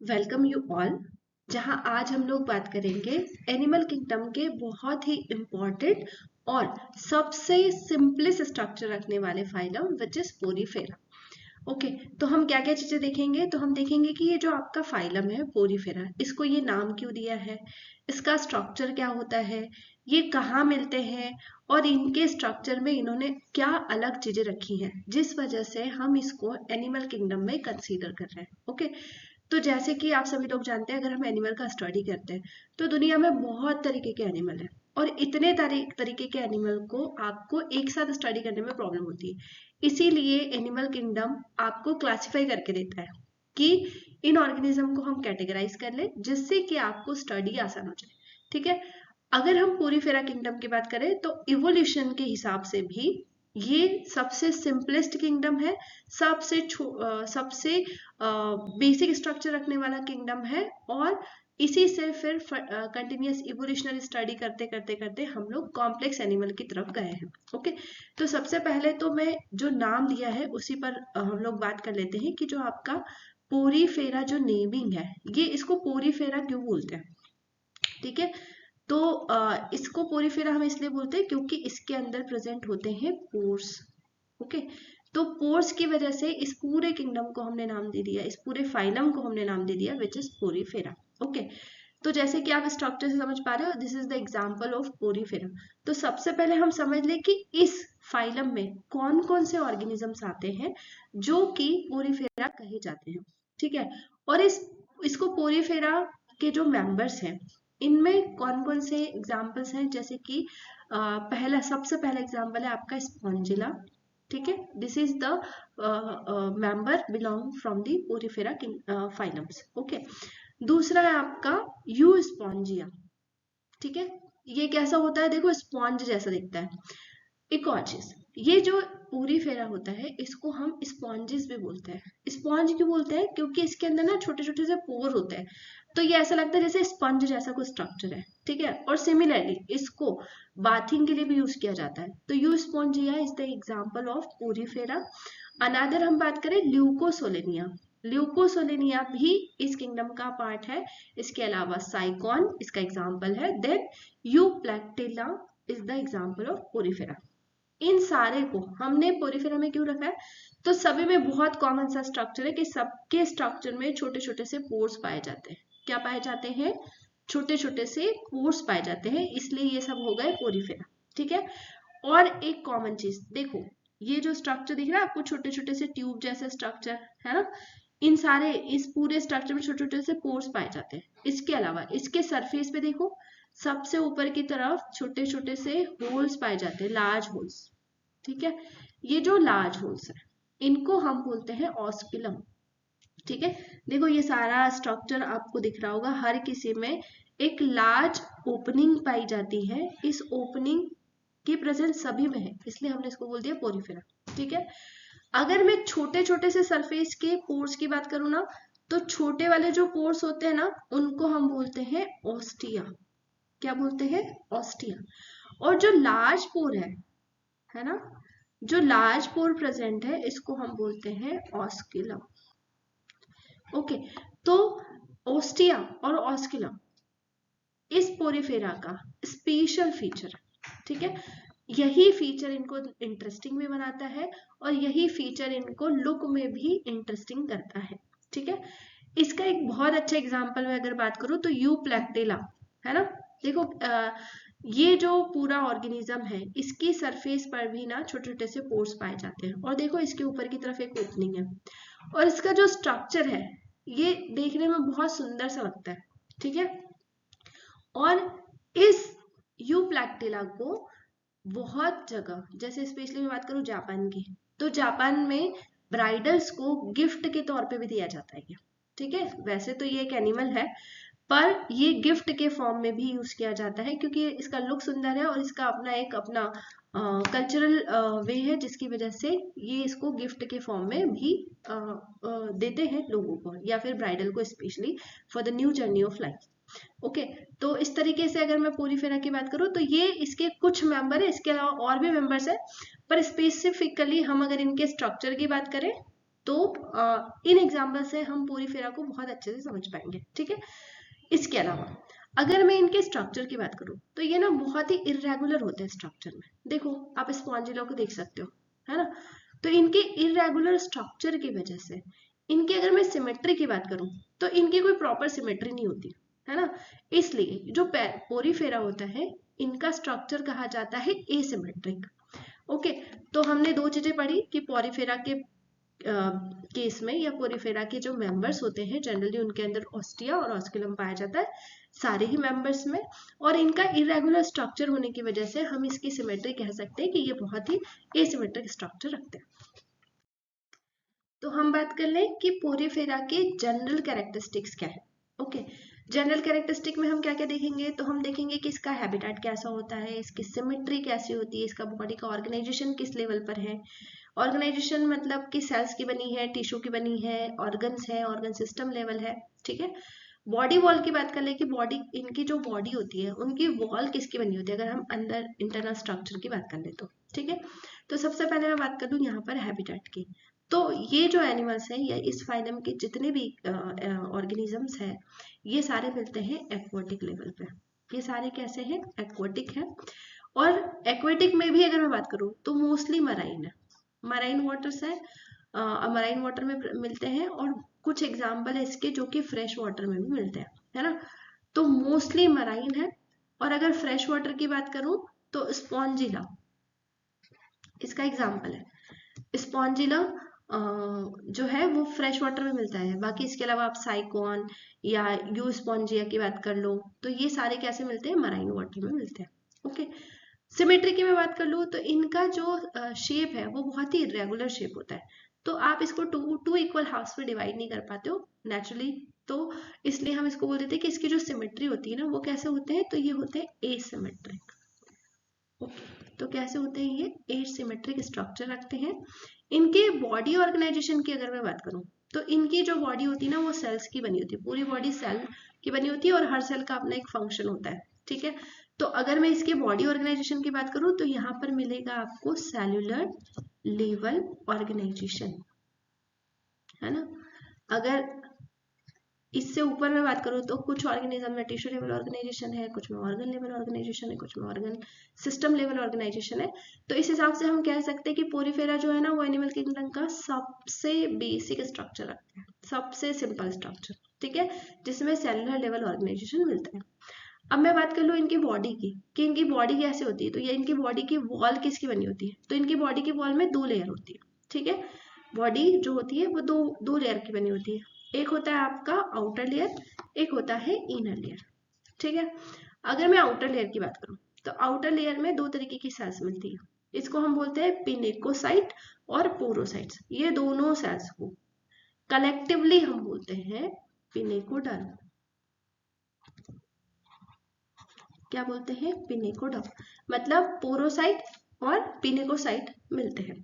Welcome you all. जहां आज हम लोग बात करेंगे एनिमल किंगडम के बहुत ही इम्पोर्टेंट और सबसे सिंपलेस्ट स्ट्रक्चर रखने वाले phylum which is Porifera. Okay, तो हम क्या क्या चीजें देखेंगे। तो हम देखेंगे कि ये जो आपका फाइलम है पोरीफेरा, इसको ये नाम क्यों दिया है, इसका स्ट्रक्चर क्या होता है, ये कहाँ मिलते हैं और इनके स्ट्रक्चर में इन्होंने क्या अलग चीजें रखी हैं जिस वजह से हम इसको एनिमल किंगडम में कंसीडर कर रहे हैं। ओके, तो जैसे कि आप सभी लोग जानते हैं, अगर हम एनिमल का स्टडी करते हैं तो दुनिया में बहुत तरीके के एनिमल हैं और इतने तरीके के एनिमल को आपको एक साथ स्टडी करने में प्रॉब्लम होती है। इसीलिए एनिमल किंगडम आपको क्लासिफाई करके देता है कि इन ऑर्गेनिज्म को हम कैटेगराइज कर ले जिससे कि आपको स्टडी आसान हो जाए। ठीक है, अगर हम पूरी फेरा किंगडम की बात करें तो इवोल्यूशन के हिसाब से भी ये सबसे सिंपलेस्ट किंगडम है, सबसे बेसिक स्ट्रक्चर रखने वाला किंगडम है और इसी से फिर कंटिन्यूस इवोल्यूशनरी स्टडी करते करते करते हम लोग कॉम्प्लेक्स एनिमल की तरफ गए हैं। ओके, तो सबसे पहले तो मैं जो नाम दिया है उसी पर हम लोग बात कर लेते हैं कि जो आपका पोरीफेरा जो नेमिंग है, ये इसको पोरीफेरा क्यों बोलते हैं। ठीक है, तो इसको पोरीफेरा हम इसलिए बोलते हैं क्योंकि इसके अंदर प्रेजेंट होते हैं पोर्स। ओके, तो पोर्स की वजह से इस पूरे किंगडम को हमने नाम दे दिया, इस पूरे फाइलम को हमने नाम दे दिया विच इज पोरीफेरा। ओके, तो जैसे कि आप स्ट्रक्चर से समझ पा रहे हो, this is the example of Porifera. तो सबसे पहले हम समझ लें कि इस फाइलम में कौन कौन से ऑर्गेनिजम्स आते हैं जो कि पोरीफेरा कहे जाते हैं। ठीक है, और इसको पोरीफेरा के जो मेंबर्स हैं इनमें कौन कौन से एग्जाम्पल्स हैं, जैसे कि सबसे पहला एग्जाम्पल है आपका स्पॉन्जिला। ठीक है, this is the member belong from the Porifera phylums. Okay, दूसरा है आपका यू स्पॉन्जिया। ठीक है, ये कैसा होता है, देखो स्पॉन्ज जैसा दिखता है। एक और चीज, ये जो पूरी फेरा होता है इसको हम स्पॉन्जेस भी बोलते हैं। स्पॉन्ज क्यों बोलते हैं, क्योंकि इसके अंदर ना छोटे छोटे से पोर होते हैं, तो ये ऐसा लगता है जैसे स्पंज जैसा कोई स्ट्रक्चर है। ठीक है, और सिमिलरली इसको बाथिंग के लिए भी यूज किया जाता है। तो you Spongia is the example of पूरी फेरा। अनदर हम बात करें ल्यूकोसोलेनिया, ल्यूकोसोलेनिया भी इस किंगडम का पार्ट है। इसके अलावा साइकॉन इसका एग्जाम्पल है। Then Euplectella is the example of Porifera. इन सारे को हमने पोरीफेरा में क्यों रखा है, तो सभी में बहुत कॉमन सा स्ट्रक्चर है कि सबके स्ट्रक्चर में छोटे छोटे से पोर्स पाए जाते हैं। क्या पाए जाते हैं, छोटे छोटे से पोर्स पाए जाते हैं, इसलिए ये सब हो गए पोरीफेरा। ठीक है, और एक कॉमन चीज देखो, ये जो स्ट्रक्चर दिख रहा है आपको, छोटे छोटे से ट्यूब जैसे स्ट्रक्चर है ना, इस पूरे स्ट्रक्चर में छोटे छोटे से पोर्स पाए जाते हैं। इसके अलावा इसके सरफेस पे देखो, सबसे ऊपर की तरफ छोटे छोटे से होल्स पाए जाते हैं, लार्ज होल्स। ठीक है, ये जो लार्ज होल्स है इनको हम बोलते हैं ऑस्किलम। ठीक है, देखो ये सारा स्ट्रक्चर आपको दिख रहा होगा, हर किसी में एक लार्ज ओपनिंग पाई जाती है। इस ओपनिंग की प्रेजेंस सभी में है, इसलिए हमने इसको बोल दिया पोरीफेरा। ठीक है, अगर मैं छोटे छोटे से सरफेस के पोर्स की बात करूं ना, तो छोटे वाले जो पोर्स होते हैं ना उनको हम बोलते हैं ऑस्टिया। क्या बोलते हैं, ऑस्टिया। और जो लार्ज पोर है ना, जो लार्ज पोर प्रेजेंट है इसको हम बोलते हैं ऑस्किलम। ओके, तो ओस्टिया और ऑस्किलम इस पोरीफेरा का स्पेशल फीचर। ठीक है, यही फीचर इनको इंटरेस्टिंग भी बनाता है और यही फीचर इनको लुक में भी इंटरेस्टिंग करता है। ठीक है, इसका एक बहुत अच्छा एग्जांपल मैं अगर बात करूं तो यू प्लैक्टिला है ना। देखो ये जो पूरा ऑर्गेनिज्म है इसकी सरफेस पर भी ना छोटे छोटे से पोर्स पाए जाते हैं, और देखो इसके ऊपर की तरफ एक ओपनिंग है और इसका जो स्ट्रक्चर है ये देखने में बहुत सुंदर सा लगता है। ठीक है, और इस यू प्लैक्टिला को बहुत जगह, जैसे स्पेशली मैं बात करूं जापान की, तो जापान में ब्राइडल्स को गिफ्ट के तौर पे भी दिया जाता है। ठीक है, वैसे तो ये एक एनिमल है पर ये गिफ्ट के फॉर्म में भी यूज किया जाता है क्योंकि इसका लुक सुंदर है और इसका अपना कल्चरल वे है, जिसकी वजह से ये इसको गिफ्ट के फॉर्म में भी देते हैं लोगों को, या फिर ब्राइडल को, specially for the new journey of life. Okay, तो इस तरीके से अगर मैं पोरीफेरा की बात करूं तो ये इसके कुछ मेंबर है, इसके अलावा और भी मेंबर्स है, पर स्पेसिफिकली हम अगर इनके स्ट्रक्चर की बात करें तो इन एग्जाम्पल से हम पोरीफेरा को बहुत अच्छे से समझ पाएंगे, ठीक है। इसके अलावा अगर मैं इनके स्ट्रक्चर की बात करूं तो ये ना बहुत ही इरेगुलर होते हैं स्ट्रक्चर में। देखो आप स्पॉन्जिला को देख सकते हो, है ना। तो इनके इरेगुलर स्ट्रक्चर की वजह से इनकी अगर मैं सिमेट्री की बात करूं तो इनकी कोई प्रॉपर सिमेट्री नहीं होती, है ना। इसलिए जो पोरीफेरा होता है इनका स्ट्रक्चर कहा जाता है एसिमेट्रिक। ओके, तो हमने दो चीजें पढ़ी कि पोरीफेरा के केस में या पोरीफेरा के जो मेंबर्स होते हैं जनरली उनके अंदर ऑस्टिया और ऑस्कुलम पाया जाता है सारे ही मेंबर्स में, और इनका इरेगुलर स्ट्रक्चर होने की वजह से हम इसकी सिमेट्री कह सकते हैं कि ये बहुत ही एसिमेट्रिक स्ट्रक्चर रखते हैं। तो हम बात कर लें कि पोरीफेरा के जनरल कैरेक्टरिस्टिक्स क्या है। ओके, जनरल कैरेक्टरिस्टिक में हम क्या क्या देखेंगे, तो हम देखेंगे कि इसका हैबिटेट कैसा होता है, इसकी सिमेट्री कैसी होती है, इसका बॉडी का ऑर्गेनाइजेशन किस लेवल पर है। ऑर्गेनाइजेशन मतलब कि सेल्स की बनी है, टिश्यू की बनी है, ऑर्गन्स है, ऑर्गन सिस्टम लेवल है, ठीक है। बॉडी वॉल की बात कर ले कि बॉडी, इनकी जो बॉडी होती है उनकी वॉल किसकी बनी होती है, अगर हम अंदर इंटरनल स्ट्रक्चर की बात कर ले तो, ठीक है। तो सबसे पहले मैं बात कर दूं यहाँ पर हैबिटेट की। तो ये जो एनिमल्स हैं या इस फाइलम के जितने भी ऑर्गेनिजम्स हैं ये सारे मिलते हैं एक्वाटिक लेवल पे। ये सारे कैसे हैं, एक्वाटिक है। और एक्वाटिक में भी अगर मैं बात करूं तो मोस्टली मराइन है, मराइन वाटर्स है, मराइन वाटर में मिलते हैं, और कुछ एग्जाम्पल है इसके जो कि फ्रेश वाटर में भी मिलते हैं, है ना। तो मोस्टली मराइन है। और अगर फ्रेश वाटर की बात करूं तो स्पॉन्जिला इसका एग्जाम्पल है। स्पॉन्जिला जो है वो फ्रेश वाटर में मिलता है। बाकी इसके अलावा आप साइकॉन या यूस्पॉन्जिया की बात कर लो तो ये सारे कैसे मिलते हैं, मराइन वाटर में मिलते हैं। ओके, सिमेट्री की मैं बात कर लूँ तो इनका जो शेप है वो बहुत ही इरेगुलर शेप होता है। तो आप इसको टू इक्वल हाफ्स में डिवाइड नहीं कर पाते हो नेचुरली, तो इसलिए हम इसको बोल देते हैं कि इसकी जो सिमेट्री होती है ना वो कैसे होते हैं, तो ये होते हैं एसिमेट्रिक। ओके, तो कैसे होते हैं, ये एसिमेट्रिक स्ट्रक्चर रखते हैं। इनके बॉडी ऑर्गेनाइजेशन की अगर मैं बात करूं तो इनकी जो बॉडी होती है ना वो सेल्स की बनी होती है, पूरी बॉडी सेल की बनी होती है और हर सेल का अपना एक फंक्शन होता है, ठीक है। तो अगर मैं इसके बॉडी ऑर्गेनाइजेशन की बात करूं तो यहाँ पर मिलेगा आपको सेल्यूलर लेवल ऑर्गेनाइजेशन, है ना। अगर इससे ऊपर मैं बात करूँ तो कुछ ऑर्गेनिज्म में टिश्यू लेवल ऑर्गेनाइजेशन है, कुछ में ऑर्गन लेवल ऑर्गेनाइजेशन है, कुछ में ऑर्गन सिस्टम लेवल ऑर्गेनाइजेशन है। तो इस हिसाब से हम कह सकते हैं कि पोरीफेरा जो है ना वो एनिमल किंगडम का सबसे बेसिक स्ट्रक्चर रखते हैं, सबसे सिंपल स्ट्रक्चर, ठीक है, जिसमें सेलुलर लेवल ऑर्गेनाइजेशन मिलता है। अब मैं बात कर लूँ इनकी बॉडी की कि इनकी बॉडी कैसे होती है, तो ये इनकी बॉडी की वॉल किसकी बनी होती है, तो इनकी बॉडी की वॉल में दो लेयर होती है, ठीक है। बॉडी जो होती है वो दो दो लेयर की बनी होती है, एक होता है आपका आउटर लेयर, एक होता है इनर लेयर, ठीक है। अगर मैं आउटर लेयर की बात करूं तो आउटर लेयर में दो तरीके की सेल्स मिलती है, इसको हम बोलते हैं पिनेकोसाइट और पोरोसाइट्स। ये दोनों सेल्स को कलेक्टिवली हम बोलते हैं पिनेकोडर्म। क्या बोलते हैं, पिनेकोडर्म। मतलब पोरोसाइट और पिनेकोसाइट मिलते हैं।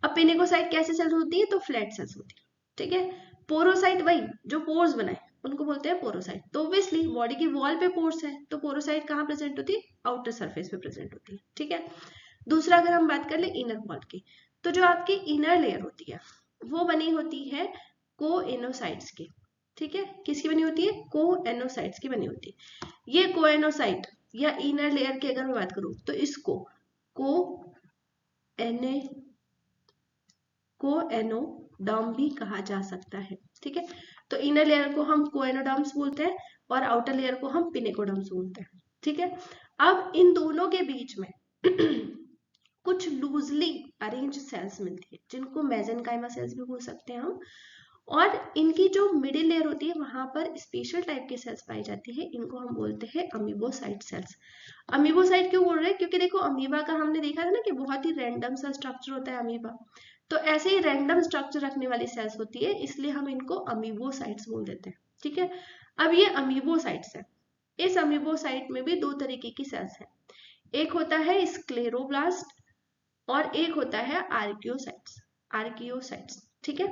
अब पिनेकोसाइट कैसे सेल्स होती है, तो फ्लैट सेल्स होती है, ठीक है। पोरोसाइट वही जो पोर्स बनाए उनको बोलते हैं पोरोसाइट। तो ऑब्वियसली बॉडी की वॉल पे पोर्स है तो पोरोसाइट कहाँ प्रेजेंट होती है, आउटर सरफेस पे प्रेजेंट होती है, ठीक है। दूसरा अगर हम बात कर ले इनर वॉल की, तो जो आपकी इनर लेयर होती है वो बनी होती है कोएनोसाइट्स की, ठीक है। किसकी बनी होती है, कोएनोसाइट्स की बनी होती है। ये कोएनोसाइट या इनर लेयर की अगर मैं बात करूं तो इसको कोएनोडर्म भी कहा जा सकता है, ठीक है। तो इनर लेयर को हम कोएनोडर्म्स बोलते हैं और आउटर लेयर को हम पिनेकोडर्म्स बोलते हैं, ठीक है। अब इन दोनों के बीच में कुछ लूजली अरेंज सेल्स मिलती है जिनको मेसेनकाइमा सेल्स भी बोल सकते हैं हम। और इनकी जो मिडिल लेयर होती है वहां पर स्पेशल टाइप की सेल्स पाई जाती है, इनको हम बोलते हैं अमीबोसाइट सेल्स। अमीबोसाइट क्यों बोल रहे हैं, क्योंकि देखो अमीबा का हमने देखा था ना कि बहुत ही रैंडम सा स्ट्रक्चर होता है अमीबा, तो ऐसे ही रैंडम स्ट्रक्चर रखने वाली सेल्स होती है, इसलिए हम इनको अमीबोसाइट्स बोल देते हैं, ठीक है। अब ये अमीबोसाइट्स है, इस अमीबोसाइट में भी दो तरीके की सेल्स है, एक होता है स्क्लेरोब्लास्ट और एक होता है आर्कियोसाइट्स, ठीक है।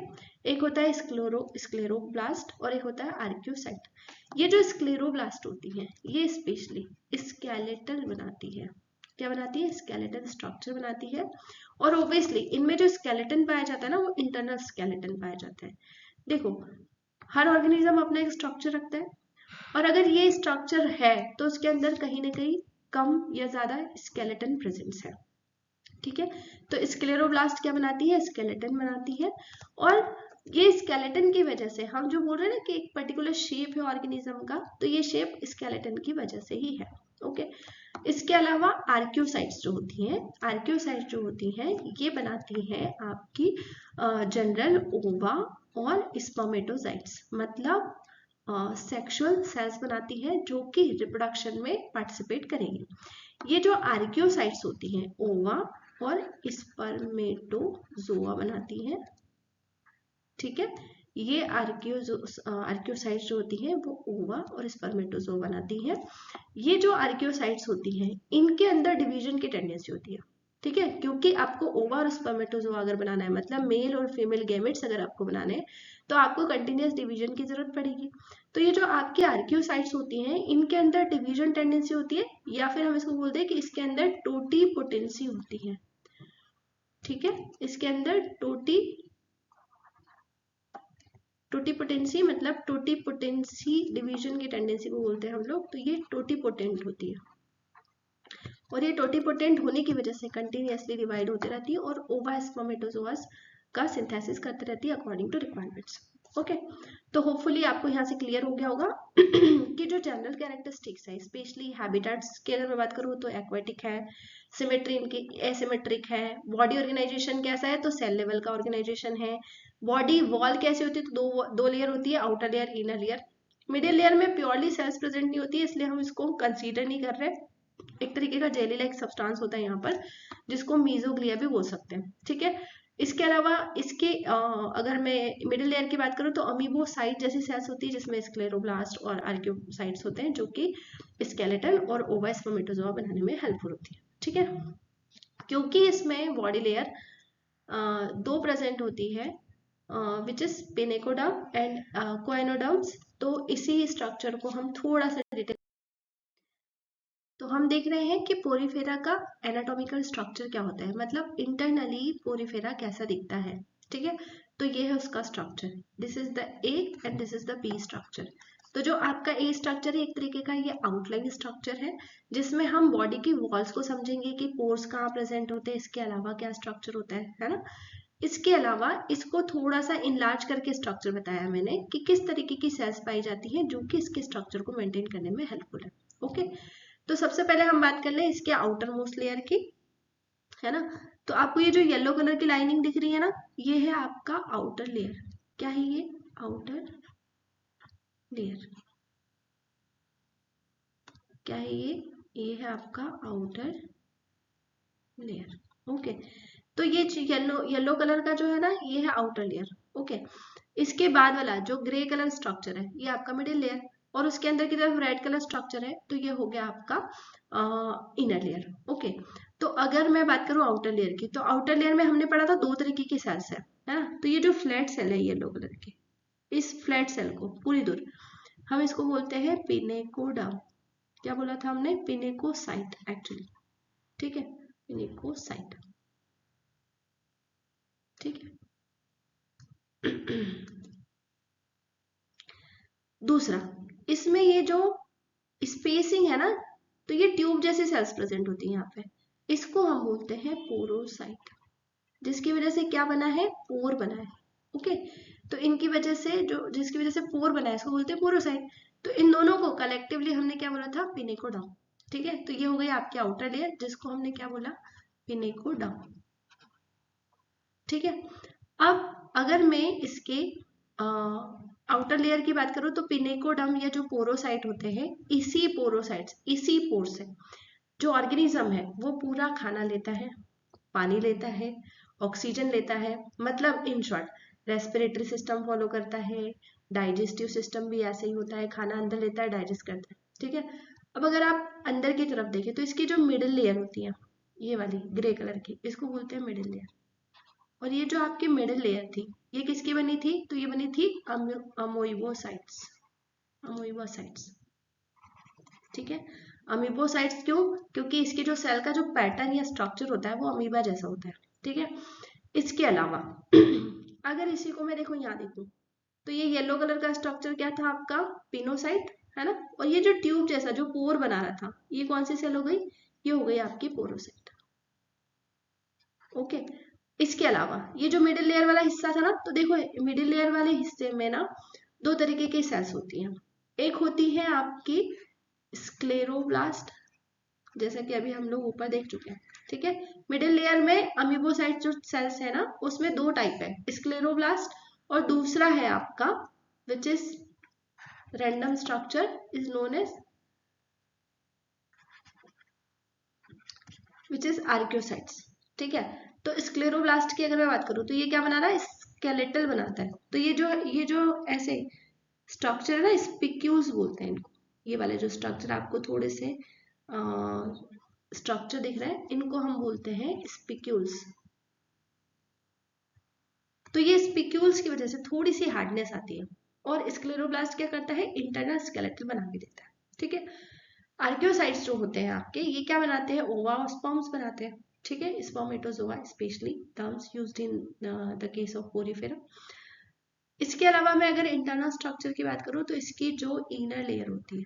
एक होता है स्क्लेरोब्लास्ट और एक होता है आर्कियोसाइट। ये जो स्क्लेरोब्लास्ट होती है ये स्पेशली स्केलेटल बनाती है, क्या बनाती है, स्केलेटन स्ट्रक्चर बनाती है। और ऑब्वियसली इनमें जो स्केलेटन पाया जाता है ना वो इंटरनल स्केलेटन पाया जाता है। देखो हर ऑर्गेनिज्म अपना एक स्ट्रक्चर रखता है, और अगर ये स्ट्रक्चर है तो उसके अंदर कहीं ना कहीं कम या ज्यादा स्केलेटन प्रेजेंस है। ठीक है, तो स्क्लेरोब्लास्ट क्या बनाती है, स्केलेटन बनाती है। और ये स्केलेटन की वजह से हम जो बोल रहे हैं ना कि एक पर्टिकुलर शेप है ऑर्गेनिज्म का, तो ये शेप स्केलेटन की वजह से ही है। ओके, इसके अलावा आर्क्योसाइट्स जो होती हैं, आर्क्योसाइट्स जो होती हैं ये बनाती हैं आपकी जनरल ओवा और स्पर्मेटोजाइट्स, मतलब सेक्सुअल सेल्स बनाती है जो कि रिप्रोडक्शन में पार्टिसिपेट करेंगे। ये जो आर्क्योसाइट्स होती हैं ओवा और स्पर्मेटोजोआ बनाती हैं। ठीक है, ये आर्क्योसाइट्स जो होती हैं वो ओवा और स्पर्मेटोजोआ बनाती हैं। ये जो आर्क्योसाइट्स होती हैं इनके अंदर डिवीजन की टेंडेंसी होती है। ठीक है, क्योंकि आपको ओवा और स्पर्मेटोजोआ अगर बनाना है, मतलब मेल और फीमेल गैमेट्स अगर आपको बनाने हैं, तो आपको कंटिन्यूअस डिवीजन की जरूरत पड़ेगी। तो ये जो आपकी आर्क्योसाइट्स होती हैं इनके अंदर डिवीजन टेंडेंसी होती है, या फिर हम इसको बोलते हैं कि इसके अंदर टोटीपोटेंसी होती है। ठीक है, इसके अंदर टोटीपोटेंसी मतलब टोटीपोटेंसी डिवीजन की टेंडेंसी को बोलते हैं हम लोग, तो ये टोटीपोटेंट होती है। और ये टोटीपोटेंट होने की वजह से कंटिन्यूअसली डिवाइड होती रहती है और ओवा स्पर्मेटोजोआस का सिंथेसिस करती रहती है अकॉर्डिंग टू रिक्वायरमेंट्स। ओके, तो होपफुली आपको यहाँ से क्लियर हो गया होगा कि जो जनरल कैरेक्टरिस्टिक्स है, स्पेशली हैबिटेट्स की अगर मैं बात करूँ तो एक्वेटिक है, सिमेट्री इनकी एसिमेट्रिक है, बॉडी ऑर्गेनाइजेशन कैसा है तो सेल लेवल का ऑर्गेनाइजेशन है, बॉडी वॉल कैसी होती है तो दो लेयर होती है, outer layer inner layer. Middle layer में प्योरली सेल्स प्रेजेंट नहीं होती है, इसलिए हम इसको कंसीडर नहीं कर रहे। एक तरीके का जेली लाइक सब्सटेंस होता है यहाँ पर, जिसको मीजोग्लिया भी बोल सकते हैं। ठीक है, इसके अलावा इसके अगर मैं मिडिल लेयर की बात करूँ तो अमीबोसाइट जैसी सेल्स होती है जिसमें स्क्लेरोब्लास्ट और आर्क्योसाइट्स होते हैं जो कि स्केलेटन और ओवा स्पर्मेटोजोआ बनाने में हेल्पफुल होती है। ठीक है, क्योंकि इसमें बॉडी लेयर दो प्रेजेंट होती है विच इज पिनेकोडर्म एंड कोएनोडर्म्स, तो इसी स्ट्रक्चर को हम थोड़ा सा डिटेल, तो हम देख रहे हैं कि पोरीफेरा का एनाटॉमिकल स्ट्रक्चर क्या होता है, मतलब इंटरनली पोरीफेरा कैसा दिखता है। ठीक है, तो ये है उसका structure, this is the A and this is the B structure. तो जो आपका ए स्ट्रक्चर है एक तरीके का ये आउटलाइन स्ट्रक्चर है, जिसमें हम बॉडी की वॉल्स को समझेंगे कि पोर्स कहाँ प्रेजेंट होते हैं, इसके अलावा क्या स्ट्रक्चर होता है ना। इसके अलावा इसको थोड़ा सा इनलार्ज करके स्ट्रक्चर बताया मैंने कि किस तरीके की सेल्स पाई जाती हैं जो कि इसके स्ट्रक्चर को मेंटेन करने में हेल्पफुल है। ओके, तो सबसे पहले हम बात कर लें इसके आउटर मोस्ट लेयर की, है ना। तो आपको ये जो येलो कलर की लाइनिंग दिख रही है ना, ये है आपका आउटर लेयर। क्या है ये, आउटर लेयर। क्या है ये है आपका आउटर लेयर। ओके, तो ये येलो कलर का जो है ना ये है आउटर लेयर। ओके, इसके बाद वाला जो ग्रे कलर स्ट्रक्चर है ये आपका मिडिल लेयर, और उसके अंदर की तरफ रेड कलर स्ट्रक्चर है तो ये हो गया आपका इनर लेयर। ओके, तो अगर मैं बात करूं आउटर लेयर की, तो आउटर लेयर में हमने पढ़ा था दो तरीके की सेल्स है ना। तो ये जो फ्लैट सेल है येलो कलर की, इस फ्लैट सेल को पूरी दूर हम इसको बोलते हैं पिनेकोडर्म। क्या बोला था हमने, पिनेकोसाइट एक्चुअली। ठीक है, पिनेकोसाइट। ठीक है दूसरा, इसमें ये जो स्पेसिंग है ना, तो ये ट्यूब जैसी सेल्स प्रेजेंट होती है यहाँ पे, इसको हम बोलते हैं पोरोसाइट, जिसकी वजह से क्या बना है, पोर बना है। ओके, तो इनकी वजह से जो जिसकी वजह से पोर बना है इसको बोलते हैं पोरोसाइट। तो इन दोनों को कलेक्टिवली हमने क्या बोला था, पिनेकोडर्म। ठीक है, तो ये हो गई आपकी आउटर लेयर जिसको हमने क्या बोला, पिनेकोडर्म। ठीक है, अब अगर मैं इसके आउटर लेयर की बात करूं तो पिनेकोडर्म या जो पोरोसाइट होते हैं, इसी पोरोसाइट्स इसी पोर से जो ऑर्गेनिज्म है वो पूरा खाना लेता है, पानी लेता है, ऑक्सीजन लेता है, मतलब in short respiratory system follow करता है, डाइजेस्टिव सिस्टम भी ऐसे ही होता है, खाना अंदर लेता है, डाइजेस्ट करता है। ठीक है, अब अगर आप अंदर की तरफ देखें तो इसकी जो मिडिल लेयर होती है ये वाली ग्रे कलर की, इसको बोलते हैं मिडिल लेयर। और ये जो आपकी मिडिल लेयर थी ये किसकी बनी थी, तो ये बनी थी अमोइबोसाइट्स। अमोइबोसाइट्स। ठीक है, अमीबोसाइट्स क्यों? क्योंकि इसकी जो सेल का जो पैटर्न या स्ट्रक्चर होता है वो अमीबा जैसा होता है, ठीक है। इसके अलावा अगर इसी को मैं देखो यहाँ देखूं तो ये येलो कलर का स्ट्रक्चर क्या था आपका? पिनोसाइट, है ना। और ये जो ट्यूब जैसा जो पोर बना रहा था, ये कौन सी सेल हो गई? ये हो गई आपकी पोरोसाइट। ओके। इसके अलावा ये जो मिडिल लेयर वाला हिस्सा था ना, तो देखो मिडिल लेयर वाले हिस्से में ना दो तरीके की सेल्स होती हैं। एक होती है आपकी स्क्लेरोब्लास्ट, जैसा कि अभी हम लोग ऊपर देख चुके हैं, ठीक है। मिडिल लेयर में अमीबोसाइट जो सेल्स है ना, उसमें दो टाइप है, स्क्लेरोब्लास्ट और दूसरा है आपका which is random structure is known as which is archaeocytes, ठीक है। तो स्क्लेरोब्लास्ट की अगर मैं बात करूं तो ये क्या बना रहा है? स्केलेटल बनाता है। तो ये जो ऐसे स्ट्रक्चर है ना, स्पिक्यूल्स बोलते हैं इनको। ये वाले जो स्ट्रक्चर आपको थोड़े से स्ट्रक्चर दिख रहा है, इनको हम बोलते हैं स्पिक्यूल्स। तो ये स्पिक्यूल्स की वजह से थोड़ी सी हार्डनेस आती है, और स्क्लेरोब्लास्ट क्या करता है? इंटरनल स्केलेटल बना के देता है, ठीक है। आर्कियोसाइट्स जो होते हैं आपके, ये क्या बनाते हैं? ओवा और स्पर्म्स बनाते हैं, ठीक है। Spermatozoa specially terms used in the case of Porifera. इसके अलावा मैं अगर इंटरनल स्ट्रक्चर की बात करूं तो इसकी जो इनर लेयर होती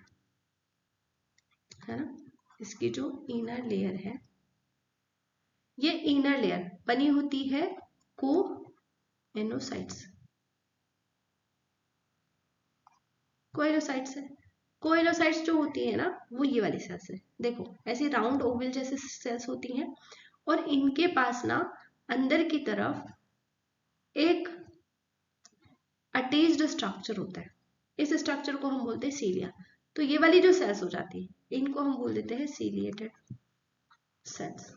है ना, इसकी जो इनर लेयर है, ये इनर लेयर बनी होती है कोएनोसाइट्स। कोएनोसाइट्स है। कोएनोसाइट्स जो होती है ना, वो ये वाली सेल्स है। देखो ऐसी राउंड ओवल जैसे सेल्स होती हैं, और इनके पास ना अंदर की तरफ एक अटैच्ड स्ट्रक्चर होता है। इस स्ट्रक्चर को हम बोलते हैं सीलिया। तो ये वाली जो सेल्स हो जाती है, इनको हम बोल देते हैं सीलिएटेड सेल्स।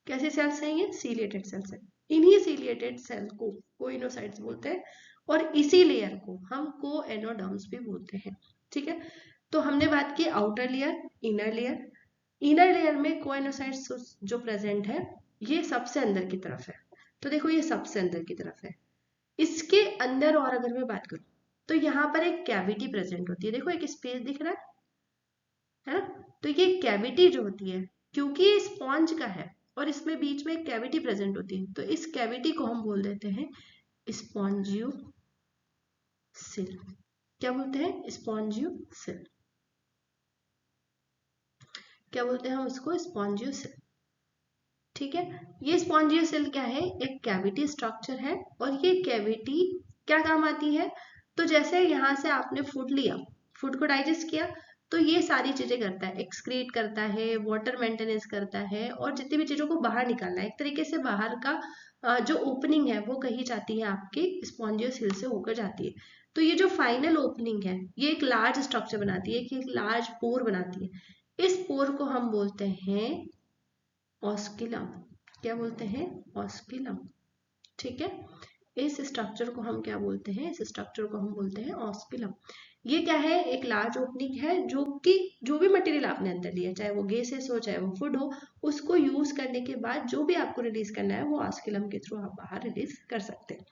कैसे सेल्स हैं ये? सीलिएटेड सेल्स है। इन्हीं सीलिएटेड सेल को कोइनोसाइट्स बोलते हैं, और इसी लेयर को हम कोएनोडर्म्स भी बोलते हैं, ठीक है। तो हमने बात की outer layer, inner layer. Inner layer में कोएनोसाइट्स जो प्रेजेंट है, ये सबसे अंदर की तरफ है। तो देखो ये सबसे अंदर की तरफ है। इसके अंदर और अगर मैं बात करूं तो यहाँ पर एक कैविटी प्रेजेंट होती है। देखो एक स्पेस दिख रहा है ना। तो ये कैविटी जो होती है, क्योंकि ये स्पॉन्ज का है और इसमें बीच में एक कैविटी प्रेजेंट होती है, तो इस कैविटी को हम बोल देते हैं स्पॉन्जियो सेल। क्या बोलते हैं? स्पॉन्जियो सेल। क्या बोलते हैं हम उसको? स्पॉन्जियो सेल, ठीक है। ये स्पॉन्जियो सेल क्या है? एक कैविटी स्ट्रक्चर है, और ये कैविटी क्या काम आती है? तो जैसे यहाँ से आपने फूड लिया, फूड को डाइजेस्ट किया, तो ये सारी चीजें करता है, एक्सक्रीट करता है, वाटर मेंटेनेंस करता है, और जितनी भी चीजों को बाहर निकालना है, एक तरीके से बाहर का जो ओपनिंग है वो कहीं जाती है आपकी स्पॉन्जियो सेल से होकर जाती है। तो ये जो फाइनल ओपनिंग है, ये एक लार्ज स्ट्रक्चर बनाती है, कि एक लार्ज पोर बनाती है। इस पोर को हम बोलते हैं ऑस्किलम। क्या बोलते हैं? ऑस्किलम, ठीक है। इस स्ट्रक्चर को हम क्या बोलते हैं? इस स्ट्रक्चर को हम बोलते हैं ऑस्किलम। ये क्या है? एक लार्ज ओपनिंग है, जो कि जो भी मटेरियल आपने अंदर लिया, चाहे वो गैसेस हो चाहे वो फूड हो, उसको यूज करने के बाद जो भी आपको रिलीज करना है वो ऑस्किलम के थ्रू आप बाहर रिलीज कर सकते हैं,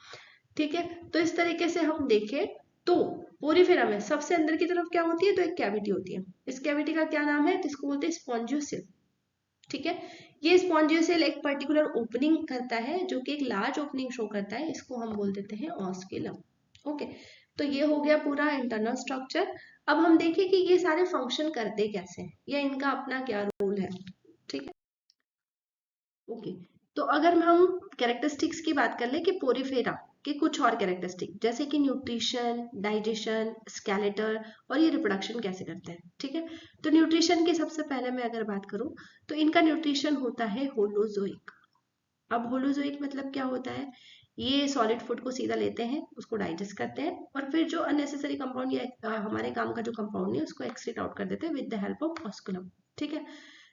ठीक है। तो इस तरीके से हम देखें तो पोरीफेरा में सबसे अंदर की तरफ क्या होती है? तो एक कैविटी होती है। इस कैविटी का क्या नाम है? तो इसको बोलते हैं स्पॉन्जियोसेल, ठीक है। ये स्पॉन्जियोसेल एक पर्टिकुलर ओपनिंग करता है, जो कि एक लार्ज ओपनिंग शो करता है, इसको हम बोल देते हैं ऑस्किलम। ओके। तो ये हो गया पूरा इंटरनल स्ट्रक्चर। अब हम देखें कि ये सारे फंक्शन करते कैसे हैं, या इनका अपना क्या रोल है, ठीक है। ओके। तो अगर हम कैरेक्टरिस्टिक्स की बात कर ले कि पोरीफेरा के कुछ और कैरेक्टरिस्टिक, जैसे कि न्यूट्रिशन, डाइजेशन, स्केलेटल, और ये रिप्रोडक्शन कैसे करते हैं, ठीक है। तो न्यूट्रिशन की सबसे पहले मैं अगर बात करूं तो इनका न्यूट्रिशन होता है होलोजोइक। अब होलोजोइक मतलब क्या होता है? ये सॉलिड फूड को सीधा लेते हैं, उसको डाइजेस्ट करते हैं, और फिर जो अननेसेसरी कंपाउंड या हमारे काम का जो कंपाउंड नहीं है उसको एक्सक्रीट आउट कर देते हैं with the help of osculum, ठीक है।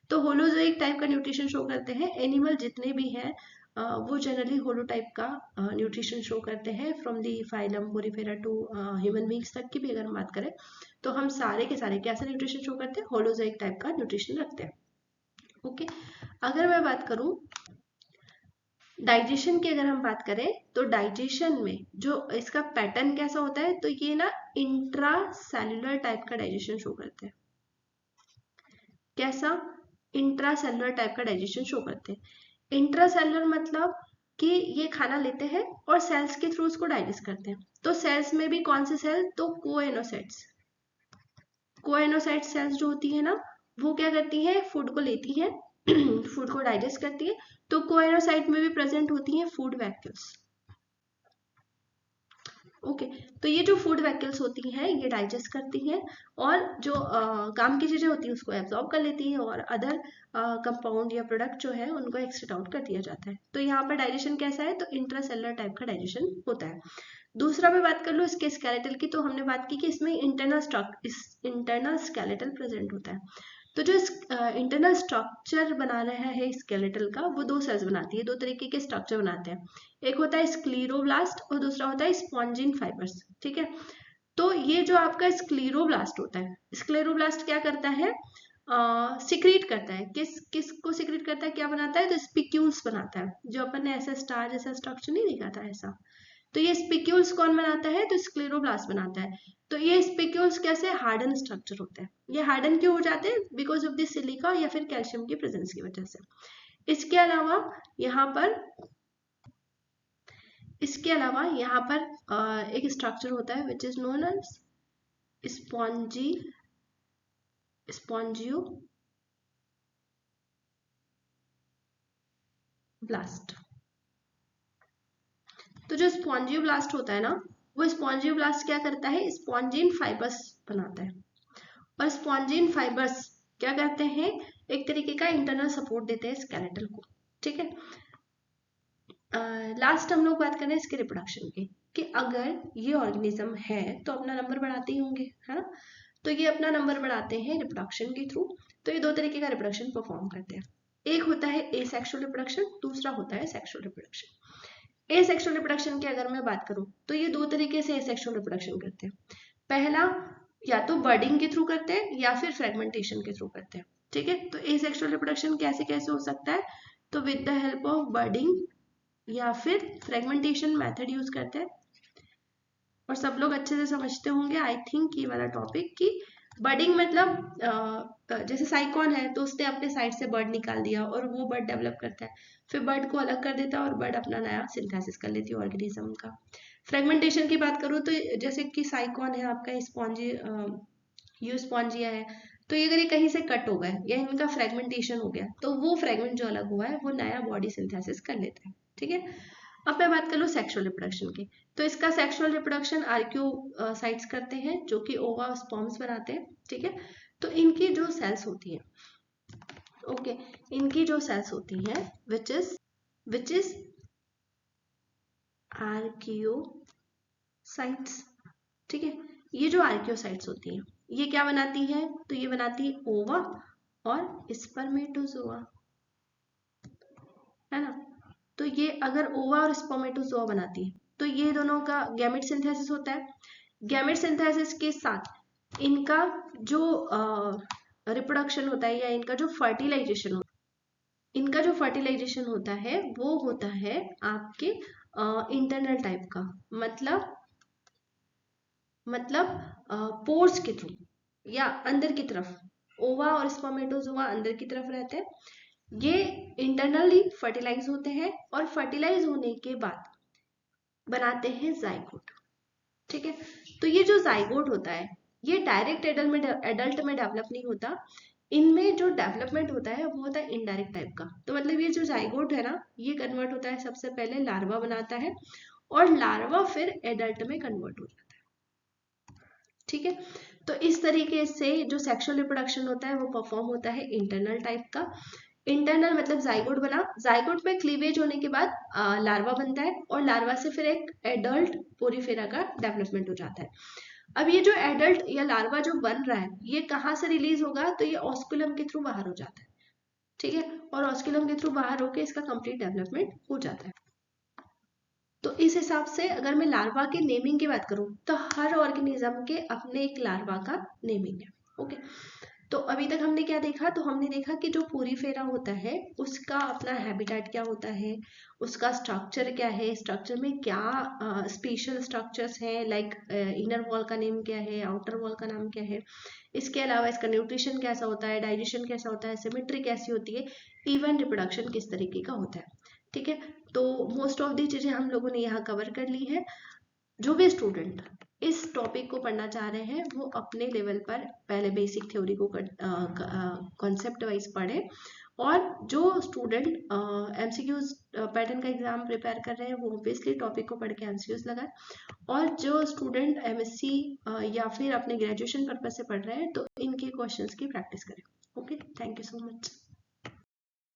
तो होलोजोइक टाइप का न्यूट्रिशन शो करते हैं। एनिमल जितने भी हैं वो जनरली होलो टाइप का न्यूट्रिशन शो करते हैं, from the phylum Porifera to human beings तक की भी अगर हम बात करें तो हम सारे के सारे कैसे न्यूट्रिशन शो करते हैं? होलोजोइक टाइप का न्यूट्रिशन रखते हैं, ओके। अगर मैं बात करूं डाइजेशन की, अगर हम बात करें तो डाइजेशन में जो इसका पैटर्न कैसा होता है? तो ये ना इंट्रा सेल्युलर टाइप का डाइजेशन शो करते हैं, कैसा, इंट्रासेलुलर टाइप का डाइजेशन शो करते हैं। इंट्रासेलुलर मतलब कि ये खाना लेते हैं और सेल्स के थ्रू उसको डाइजेस्ट करते हैं। तो सेल्स में भी कौन से सेल, तो कोएनोसाइट्स। कोएनोसाइट सेल्स जो होती है ना, वो क्या करती है, फूड को लेती है फूड को डाइजेस्ट करती है। तो कोएनोसाइट में भी प्रेजेंट होती है फूड वैक्यूल्स। ओके, तो ये जो फूड वैक्यूल्स होती हैं ये डाइजेस्ट करती हैं और जो काम की चीजें होती हैं उसको एब्जॉर्ब कर लेती हैं और अदर कंपाउंड या प्रोडक्ट जो है उनको एक्सट्रेट आउट कर दिया जाता है। तो यहाँ पर डाइजेशन कैसा है, तो इंट्रासेलुलर टाइप का डाइजेशन होता है। दूसरा मैं बात कर लूँ इसके स्केलेटल की, तो हमने बात की कि इसमें इंटरनल स्केलेटल प्रेजेंट होता है। तो जो इंटरनल स्ट्रक्चर बना रहा है स्केलेटल का, वो दो सेल्स बनाती है, दो तरीके के स्ट्रक्चर बनाते हैं। एक होता है स्क्लीरोब्लास्ट और दूसरा होता है स्पॉन्जिन फाइबर्स। ठीक है, तो ये जो आपका स्क्लीरोब्लास्ट होता है, स्क्लेरोब्लास्ट क्या करता है, सिक्रीट करता है, किस को सिक्रीट करता है, क्या बनाता है, तो स्पिक्यूल्स बनाता है। जो अपन ने ऐसा स्टार जैसा स्ट्रक्चर नहीं देखा था ऐसा, तो ये स्पिक्यूल्स कौन बनाता है, तो स्क्लेरोब्लास्ट बनाता है। तो ये स्पिक्यूल्स कैसे, हार्डन स्ट्रक्चर होते हैं। ये हार्डन क्यों हो जाते हैं, बिकॉज ऑफ द सिलिका या फिर कैल्शियम की प्रेजेंस की वजह से। इसके अलावा यहाँ पर एक स्ट्रक्चर होता है which is known as spongioblast. तो जो स्पॉन्जियोब्लास्ट होता है ना, वो स्पॉन्जियोब्लास्ट क्या करता है, स्पॉन्जिन फाइबर्स बनाता है। और स्पॉन्जिन फाइबर्स क्या करते हैं, एक तरीके का इंटरनल सपोर्ट देते हैं स्केलेटल को। ठीक है, लास्ट हम लोग बात करें इसके रिप्रोडक्शन की, कि अगर ये ऑर्गेनिज्म है तो अपना नंबर बढ़ाते ही होंगे, है ना। तो ये अपना नंबर बढ़ाते हैं रिप्रोडक्शन के थ्रू। तो ये दो तरीके का रिप्रोडक्शन परफॉर्म करते हैं। एक होता है एसेक्सुअल रिप्रोडक्शन, दूसरा होता है सेक्सुअल रिप्रोडक्शन। एसेक्सुअल रिप्रोडक्शन की अगर मैं बात करूं तो ये दो तरीके से एसेक्सुअल रिप्रोडक्शन करते हैं। पहला, या तो बर्डिंग के थ्रू करते हैं या फिर फ्रेगमेंटेशन के थ्रू करते हैं। ठीक है, तो एसेक्सुअल रिप्रोडक्शन कैसे कैसे हो सकता है, तो विद द हेल्प ऑफ बर्डिंग या फिर फ्रेगमेंटेशन मेथड यूज करते हैं। और सब लोग अच्छे से समझते होंगे आई थिंक ये वाला टॉपिक, कि बर्डिंग मतलब जैसे साइकॉन है तो उसने अपने साइड से बर्ड निकाल दिया और वो बर्ड डेवलप करता है, फिर बर्ड को अलग कर देता है और बर्ड अपना नया सिंथेसिस कर लेती है ऑर्गेनिज्म का। फ्रेगमेंटेशन की बात करूँ तो जैसे कि साइकॉन है आपका, स्पॉन्जी यू स्पॉन्जिया है, तो ये अगर ये कहीं से कट हो गए या इनका फ्रेगमेंटेशन हो गया तो वो फ्रेगमेंट जो अलग हुआ है वो नया बॉडी सिंथेसिस कर लेता है। ठीक है, अब मैं बात कर लूँ सेक्सुअल रिप्रोडक्शन की, तो इसका सेक्सुअल रिप्रोडक्शन आर्क्यू साइट्स करते हैं जो कि ओवा और स्पर्म्स बनाते हैं। ठीक है, तो इनकी जो सेल्स होती है, ओके, इनकी जो सेल्स होती हैं विच इज आर्कियोसाइट्स। ठीक है, ये जो आर्कियोसाइट्स होती हैं ये क्या बनाती हैं, तो ये बनाती है ओवा और स्पर्मेटोजोआ, है ना। तो ये अगर ओवा और स्पर्मेटोजोआ बनाती है तो ये दोनों का गैमेट सिंथेसिस होता है। गैमेट सिंथेसिस के साथ इनका जो रिप्रोडक्शन होता है या इनका जो फर्टिलाइजेशन होता है वो होता है आपके इंटरनल टाइप का, मतलब पोर्स के थ्रू या अंदर की तरफ। ओवा और स्पर्मेटोजोआ अंदर की तरफ रहते हैं, ये इंटरनली फर्टिलाइज होते हैं और फर्टिलाइज होने के बाद बनाते हैं जाइगोट। ठीक है, तो ये जो जाइगोट होता है ये डायरेक्ट एडल्ट में डेवलप नहीं होता, इनमें जो डेवलपमेंट होता है वो होता है इनडायरेक्ट टाइप का। तो मतलब ये जो जाइगोट है ना, ये कन्वर्ट होता है, सबसे पहले लार्वा बनाता है और लार्वा फिर एडल्ट में कन्वर्ट हो जाता है। ठीक है, तो इस तरीके से जो सेक्सुअल रिप्रोडक्शन होता है वो परफॉर्म होता है इंटरनल टाइप का। इंटरनल मतलब जाइगोट बना, जाइगोट में क्लीवेज होने के बाद लार्वा बनता है और लार्वा से फिर एक एडल्ट पोरीफेरा का डेवलपमेंट हो जाता है। अब ये जो एडल्ट या लार्वा जो बन रहा है ये कहाँ से रिलीज होगा, तो ये ऑस्कुलम के थ्रू बाहर हो जाता है। ठीक है, और ऑस्कुलम के थ्रू बाहर होकर इसका कंप्लीट डेवलपमेंट हो जाता है। तो इस हिसाब से अगर मैं लार्वा के नेमिंग की बात करूं तो हर ऑर्गेनिज्म के अपने एक लार्वा का नेमिंग है। ओके, तो अभी तक हमने क्या देखा, तो हमने देखा कि जो पोरीफेरा होता है उसका अपना हैबिटेट क्या होता है, उसका स्ट्रक्चर क्या है, स्ट्रक्चर में क्या स्पेशल स्ट्रक्चर्स हैं, लाइक इनर वॉल का नेम क्या है, आउटर वॉल का नाम क्या है, इसके अलावा इसका न्यूट्रिशन कैसा होता है, डाइजेशन कैसा होता है, सिमेट्री कैसी होती है, इवन रिप्रोडक्शन किस तरीके का होता है। ठीक है, तो मोस्ट ऑफ दी चीजें हम लोगों ने यहाँ कवर कर ली है। जो भी स्टूडेंट इस टॉपिक को पढ़ना चाह रहे हैं वो अपने लेवल पर पहले बेसिक थ्योरी को कॉन्सेप्ट वाइज पढ़े, और जो स्टूडेंट एमसीक्यूज पैटर्न का एग्जाम प्रिपेयर कर रहे हैं वो ऑब्वियसली टॉपिक को पढ़ के एमसीक्यूज लगाए, और जो स्टूडेंट एमएससी या फिर अपने ग्रेजुएशन पर्पज से पढ़ रहे हैं तो इनके क्वेश्चंस की प्रैक्टिस करें। Okay, thank you so much.